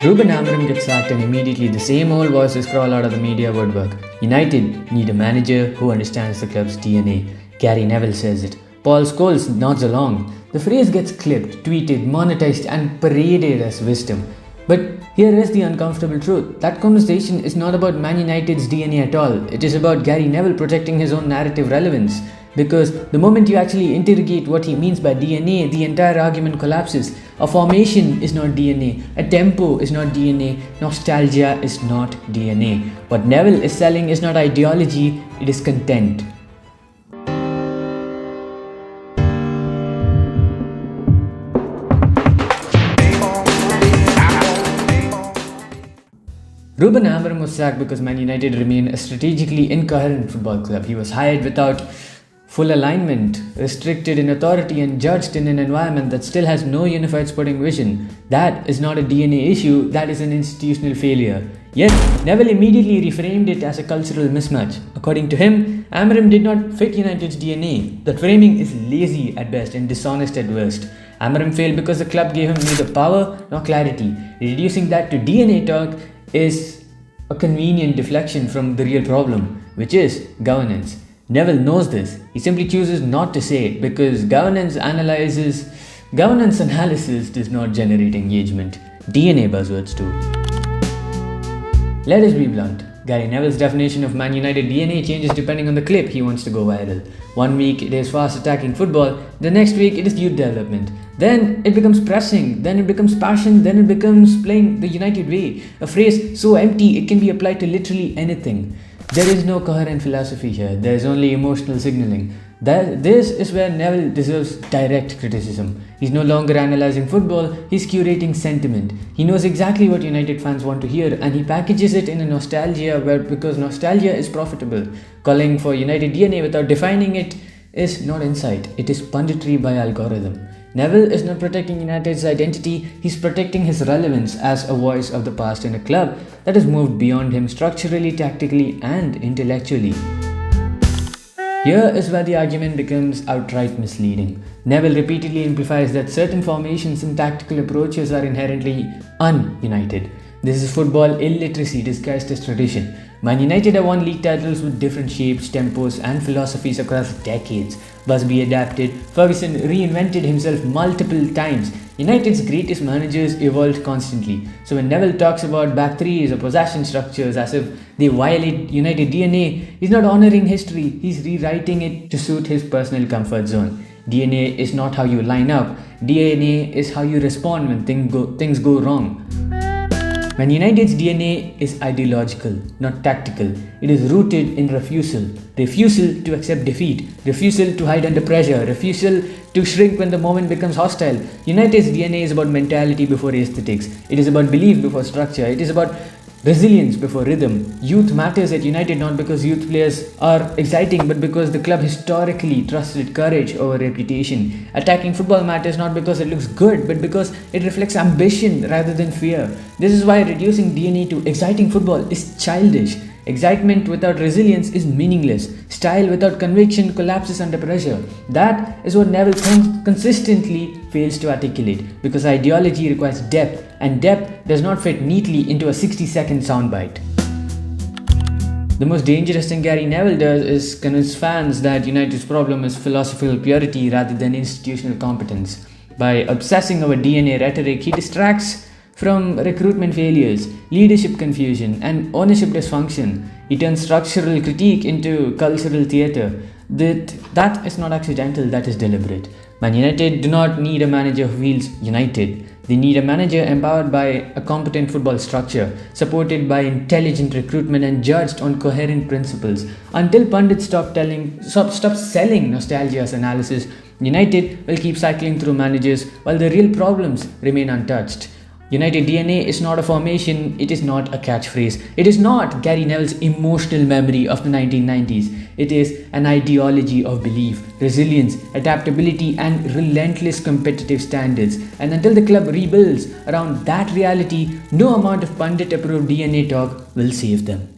Ruben Amorim gets sacked and immediately the same old voices crawl out of the media woodwork. United need a manager who understands the club's DNA. Gary Neville says it. Paul Scholes nods along. The phrase gets clipped, tweeted, monetized and paraded as wisdom. But here is the uncomfortable truth. That conversation is not about Man United's DNA at all. It is about Gary Neville protecting his own narrative relevance. Because the moment you actually interrogate what he means by DNA, the entire argument collapses. A formation is not DNA, a tempo is not DNA, nostalgia is not DNA. What Neville is selling is not ideology, it is content. Ruben Amorim was sacked because Man United remained a strategically incoherent football club. He was hired without full alignment, restricted in authority and judged in an environment that still has no unified sporting vision. That is not a DNA issue, that is an institutional failure. Yet, Neville immediately reframed it as a cultural mismatch. According to him, Amorim did not fit United's DNA. That framing is lazy at best and dishonest at worst. Amorim failed because the club gave him neither power nor clarity. Reducing that to DNA talk is a convenient deflection from the real problem, which is governance. Neville knows this. He simply chooses not to say it because governance analysis does not generate engagement. DNA buzzwords do. Let us be blunt. Gary Neville's definition of Man United DNA changes depending on the clip he wants to go viral. One week it is fast attacking football, the next week it is youth development. Then it becomes pressing, then it becomes passion, then it becomes playing the United way. A phrase so empty it can be applied to literally anything. There is no coherent philosophy here, there is only emotional signaling. This is where Neville deserves direct criticism. He's no longer analysing football, he's curating sentiment. He knows exactly what United fans want to hear and he packages it in a nostalgia because nostalgia is profitable. Calling for United DNA without defining it is not insight, it is punditry by algorithm. Neville is not protecting United's identity, he's protecting his relevance as a voice of the past in a club that has moved beyond him structurally, tactically and intellectually. Here is where the argument becomes outright misleading. Neville repeatedly implies that certain formations and tactical approaches are inherently un-United. This is football illiteracy disguised as tradition. Man United have won league titles with different shapes, tempos and philosophies across decades. Busby adapted, Ferguson reinvented himself multiple times. United's greatest managers evolved constantly. So when Neville talks about back threes or possession structures as if they violate United DNA, he's not honouring history, he's rewriting it to suit his personal comfort zone. DNA is not how you line up, DNA is how you respond when things go wrong. Man United's DNA is ideological, not tactical. It is rooted in refusal. Refusal to accept defeat. Refusal to hide under pressure. Refusal to shrink when the moment becomes hostile. United's DNA is about mentality before aesthetics. It is about belief before structure. It is about resilience before rhythm. Youth matters at United not because youth players are exciting but because the club historically trusted courage over reputation. Attacking football matters not because it looks good but because it reflects ambition rather than fear. This is why reducing DNA to exciting football is childish. Excitement without resilience is meaningless. Style without conviction collapses under pressure. That is what Neville consistently fails to articulate because ideology requires depth and depth does not fit neatly into a 60-second soundbite. The most dangerous thing Gary Neville does is convince fans that United's problem is philosophical purity rather than institutional competence. By obsessing over DNA rhetoric, he distracts from recruitment failures, leadership confusion, and ownership dysfunction. He turns structural critique into cultural theatre. That is not accidental, that is deliberate. Man United do not need a manager who feels united. They need a manager empowered by a competent football structure, supported by intelligent recruitment and judged on coherent principles. Until pundits stop selling nostalgia as analysis, United will keep cycling through managers while the real problems remain untouched. United DNA is not a formation, it is not a catchphrase. It is not Gary Neville's emotional memory of the 1990s. It is an ideology of belief, resilience, adaptability and relentless competitive standards. And until the club rebuilds around that reality, no amount of pundit-approved DNA talk will save them.